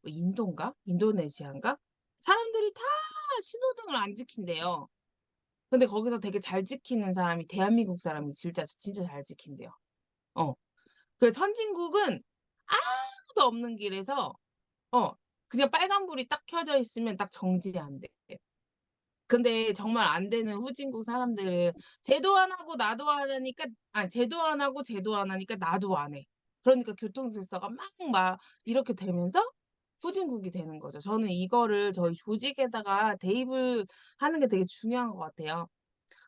인도인가? 인도네시아인가? 사람들이 다 신호등을 안 지킨대요. 근데 거기서 되게 잘 지키는 사람이 대한민국 사람이 진짜 잘 지킨대요. 어. 그 선진국은 아무도 없는 길에서 어 그냥 빨간불이 딱 켜져 있으면 딱 정지한대. 근데 정말 안 되는 후진국 사람들은 제도 안 하고 나도 안 하니까 아니 제도 안 하니까 나도 안 해. 그러니까 교통 질서가 막 이렇게 되면서 후진국이 되는 거죠. 저는 이거를 저희 조직에다가 대입을 하는 게 되게 중요한 것 같아요.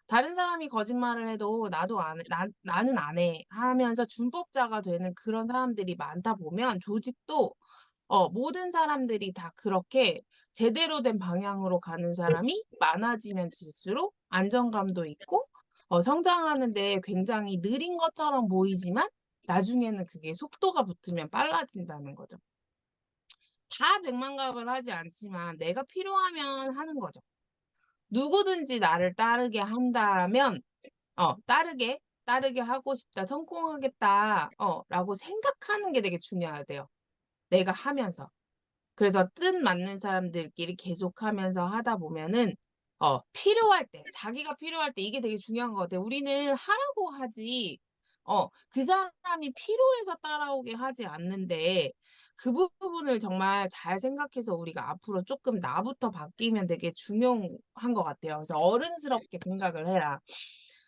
다른 사람이 거짓말을 해도 나도 안 해, 나는 안 해 하면서 준법자가 되는 그런 사람들이 많다 보면 조직도 모든 사람들이 다 그렇게 제대로 된 방향으로 가는 사람이 많아지면 질수록 안정감도 있고 성장하는 데 굉장히 느린 것처럼 보이지만 나중에는 그게 속도가 붙으면 빨라진다는 거죠. 다 백만갑을 하지 않지만 내가 필요하면 하는 거죠. 누구든지 나를 따르게 한다면 따르게 하고 싶다, 성공하겠다, 라고 생각하는 게 되게 중요하대요. 내가 하면서. 그래서 뜻 맞는 사람들끼리 계속하면서 하다 보면은 필요할 때, 자기가 필요할 때 이게 되게 중요한 것 같아요. 우리는 하라고 하지, 그 사람이 필요해서 따라오게 하지 않는데, 그 부분을 정말 잘 생각해서 우리가 앞으로 조금 나부터 바뀌면 되게 중요한 것 같아요. 그래서 어른스럽게 생각을 해라.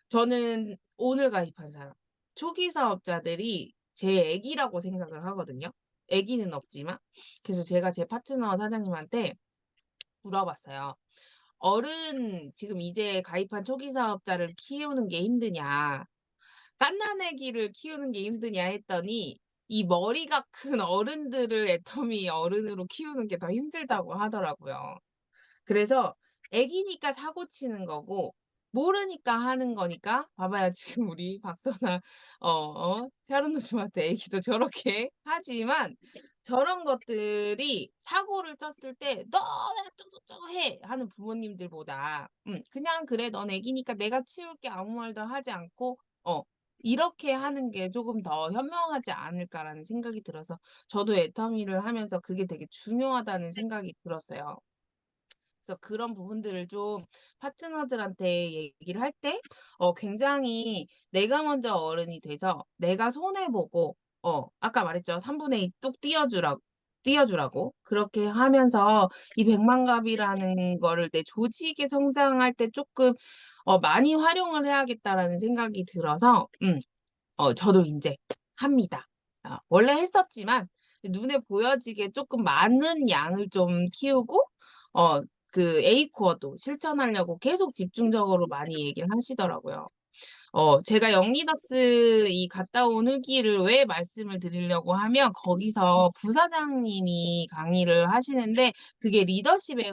저는 오늘 가입한 사람, 초기 사업자들이 제 애기라고 생각을 하거든요. 애기는 없지만. 그래서 제가 제 파트너 사장님한테 물어봤어요. 지금 이제 가입한 초기 사업자를 키우는 게 힘드냐, 갓난아기를 키우는 게 힘드냐 했더니 이 머리가 큰 어른들을 애터미 어른으로 키우는 게 더 힘들다고 하더라고요. 그래서 애기니까 사고 치는 거고 모르니까 하는 거니까 봐봐요. 지금 우리 박선아 샤론 누님한테 애기도 저렇게 하지만 저런 것들이 사고를 쳤을 때 "너 왜 어쩌고저쩌고 해." 하는 부모님들보다 그냥 "그래 넌 애기니까 내가 치울게." 아무 말도 하지 않고 이렇게 하는 게 조금 더 현명하지 않을까라는 생각이 들어서 저도 애터미를 하면서 그게 되게 중요하다는 생각이 들었어요. 그래서 그런 부분들을 좀 파트너들한테 얘기를 할 때 굉장히 내가 먼저 어른이 돼서 내가 손해 보고 아까 말했죠. 3분의 2 뚝 띄워 주라고. 그렇게 하면서 이 백만갑이라는 거를 내 조직이 성장할 때 쪼끔 '많이 활용을 해야겠다.'라는 생각이 들어서 저도 인제 합니다. 원래 했었지만 눈에 보여지게 쪼끔 많은 양을 좀 키우고 어 A 코어도 실천하려고 계속 집중적으로 많이 얘기를 하시더라고요. 제가 영리더스 이 갔다 온 후기를 왜 말씀을 드리려고 하면 거기서 부사장님이 강의를 하시는데 그게 리더십에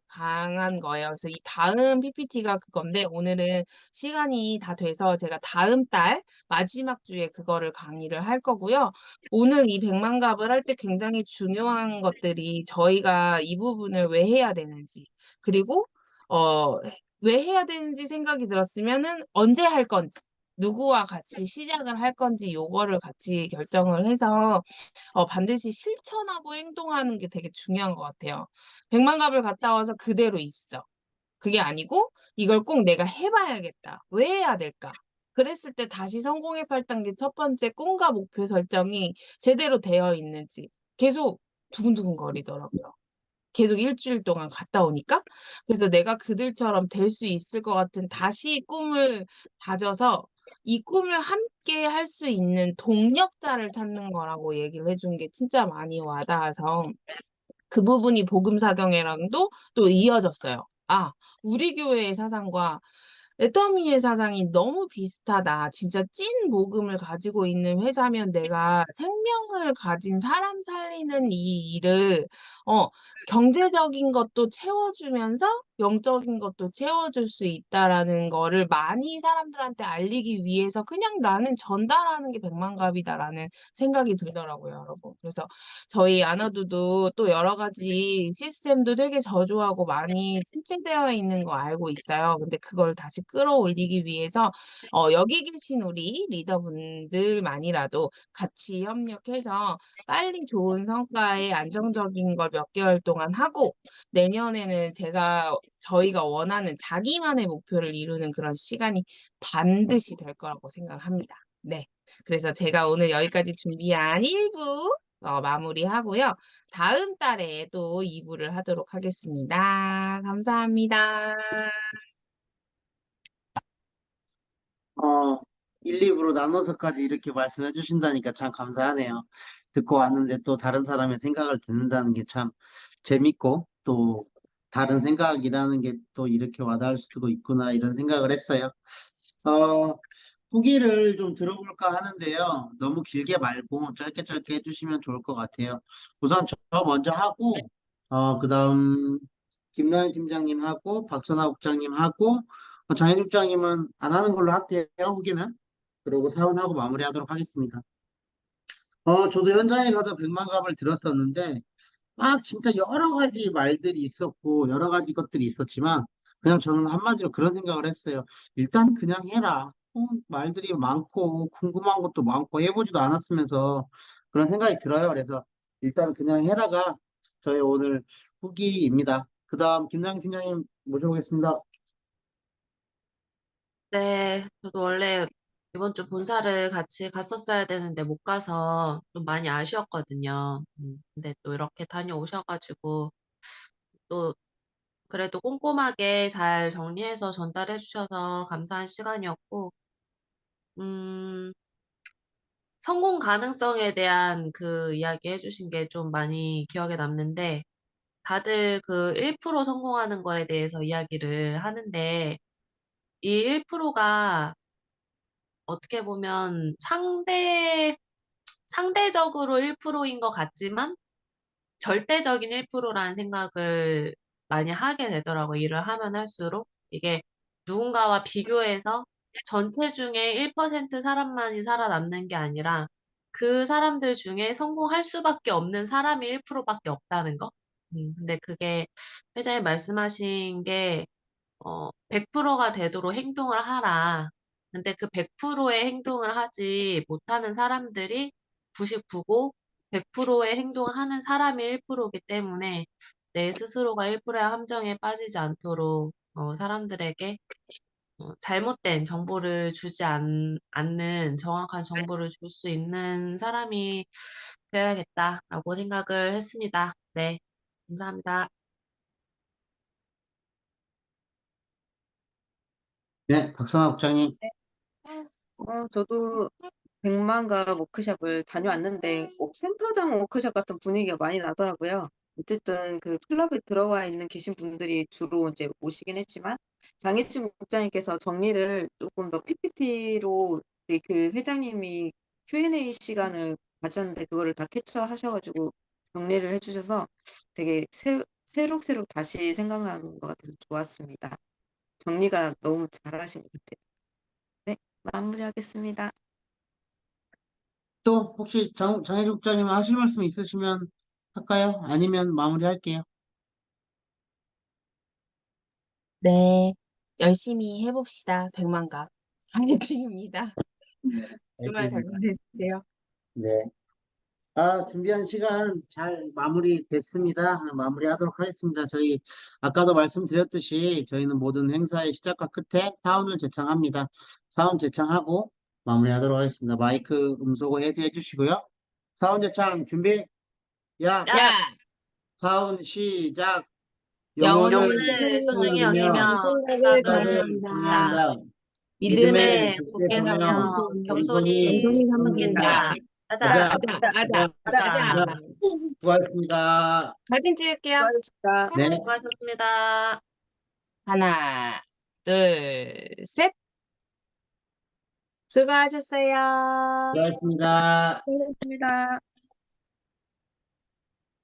강한 거예요. 그래서 이 다음 PPT가 그건데 오늘은 시간이 다 돼서 제가 다음 달 마지막 주에 그거를 강의를 할 거고요. 오늘 이 백만갑을 할 때 굉장히 중요한 것들이 저희가 이 부분을 왜 해야 되는지 그리고 어 왜 해야 되는지 생각이 들었으면은 언제 할 건지, 누구와 같이 시작을 할 건지 요거를 같이 결정을 해서 반드시 실천하고 행동하는 게 되게 중요한 것 같아요. 백만갑을 갔다 와서 그대로 있어. 그게 아니고 '이걸 꼭 내가 해 봐야겠다. 왜 해야 될까?' 그랬을 때 다시 성공의 8단계 첫 번째 꿈과 목표 설정이 제대로 되어 있는지 계속 두근두근거리더라고요. 계속 일 주일 동안 갔다 오니까. 그래서 내가 그들처럼 될 수 있을 것 같은 다시 꿈을 다져서 이 꿈을 함께 할 수 있는 동력자를 찾는 거라고 얘기를 해준 게 진짜 많이 와 닿아서 그 부분이 복음사경회랑도 또 이어졌어요. '아 우리 교회의 사상과 애터미의 사상이 너무 비슷하다. 진짜 찐 복음을 가지고 있는 회사면 내가 생명을 가진 사람 살리는 이 일을 어 경제적인 것도 채워주면서 영적인 것도 채워줄 수 있다.'라는 거를 많이 사람들한테 알리기 위해서 그냥 '나는 전달하는 게 백만갑이다.'라는 생각이 들더라고요 여러분. 그래서 저희 아나두도 또 여러 가지 시스템도 되게 저조하고 많이 침체되어 있는 거 알고 있어요. 근데 그걸 다시 끌어올리기 위해서 여기 계신 우리 리더분들만이라도 같이 협력해서 빨리 좋은 성과에 안정적인 걸 몇 개월 동안 하고 내년에는 저희가 원하는 자기만의 목표를 이루는 그런 시간이 반드시 될 거라고 생각을 합니다. 네. 그래서 제가 오늘 여기까지 준비한 1부 마무리하고요. 다음 달에 또 2 부를 하도록 하겠습니다. 감사합니다. 1, 2부로 나눠서까지 이렇게 말씀해 주신다니까 참 감사하네요. 듣고 왔는데 또 다른 사람의 생각을 듣는다는 게 참 재밌고 또 다른 생각이라는 게 또 이렇게 와닿을 수도 있구나 이런 생각을 했어요. 어, 후기를 좀 들어볼까 하는데요. 너무 길게 말고 짧게 짧게 해주시면 좋을 것 같아요. 우선 저 먼저 하고, 그다음 김나연 팀장님 하고, 박선아 국장님 하고, 장현 국장님은 안 하는 걸로 할게요, 후기는. 그리고 사원하고 마무리하도록 하겠습니다. 저도 현장에 가서 백만갑을 들었었는데, 막 진짜 여러 가지 말들이 있었고, 여러 가지 것들이 있었지만, 그냥 저는 한마디로 그런 생각을 했어요. 일단 그냥 해라. 말들이 많고, 궁금한 것도 많고, 해보지도 않았으면서 그런 생각이 들어요. 그래서 일단 그냥 해라가 저의 오늘 후기입니다. 그 다음 김남희 팀장님 모셔보겠습니다. 네, 저도 원래 이번 주 본사를 같이 갔었어야 되는데 못 가서 좀 많이 아쉬웠거든요. 근데 또 이렇게 다녀오셔가지고 또 그래도 꼼꼼하게 잘 정리해서 전달해 주셔서 감사한 시간이었고, 음, 성공 가능성에 대한 그 이야기 해주신 게 좀 많이 기억에 남는데, 다들 그 1% 성공하는 거에 대해서 이야기를 하는데, 이 1%가 어떻게 보면 상대적으로 1%인 것 같지만 절대적인 1%라는 생각을 많이 하게 되더라고요. 일을 하면 할수록. 이게 누군가와 비교해서 전체 중에 1% 사람만이 살아남는 게 아니라 그 사람들 중에 성공할 수밖에 없는 사람이 1%밖에 없다는 거. 근데 그게 회장님 말씀하신 게 100%가 되도록 행동을 하라. 근데 그 100%의 행동을 하지 못하는 사람들이 99고 100%의 행동을 하는 사람이 1%이기 때문에 내 스스로가 1%의 함정에 빠지지 않도록 사람들에게 잘못된 정보를 주지 않는 정확한 정보를 줄 수 있는 사람이 되어야겠다라고 생각을 했습니다. 네, 감사합니다. 네, 박선아 국장님. 저도 백만가 워크숍을 다녀왔는데 꼭 센터장 워크숍 같은 분위기가 많이 나더라고요. 어쨌든 그 클럽에 들어와 있는 계신 분들이 주로 이제 오시긴 했지만 장혜진 국장님께서 정리를 조금 더 PPT로 그 회장님이 Q&A 시간을 가졌는데 그거를 다 캡처하셔가지고 정리를 해주셔서 되게 새록새록 다시 생각나는 것 같아서 좋았습니다. 정리가 너무 잘하신 것 같아요. 네, 마무리하겠습니다. 또 혹시 장혜숙 국장님 하실 말씀 있으시면 할까요? 아니면 마무리할게요. 네, 열심히 해봅시다. 100만갑. 화이팅입니다. 주말 잘 알겠습니다. 보내세요. 네. 준비한 시간 잘 마무리됐습니다. 마무리하도록 하겠습니다. 저희 아까도 말씀드렸듯이 저희는 모든 행사의 시작과 끝에 사원을 제창합니다. 사원 제창하고 마무리하도록 하겠습니다. 마이크 음소거 해제해 주시고요. 사원 제창 준비. 야, 야, 야, 사원 시작. 영혼을 영혼을 영혼을 소중히 소중히 소중히 여기며 여기며 여기며 생각을 생각을 생각을 합니다. 합니다. 중요한다. 믿음에 믿음에 믿음에 굳게 굳게 서며 서며 겸손히 겸손히 겸손히 섬긴다. 섬긴다. 섬긴다. 가자, 가자. 아자, 아자, 가자. 아자. 가자. 수고하셨습니다. 사진 찍을게요. 수고하셨습니다. 네. 수고하셨습니다. 하나, 둘, 셋. 수고하셨어요. 수고하셨습니다. 수고하셨습니다.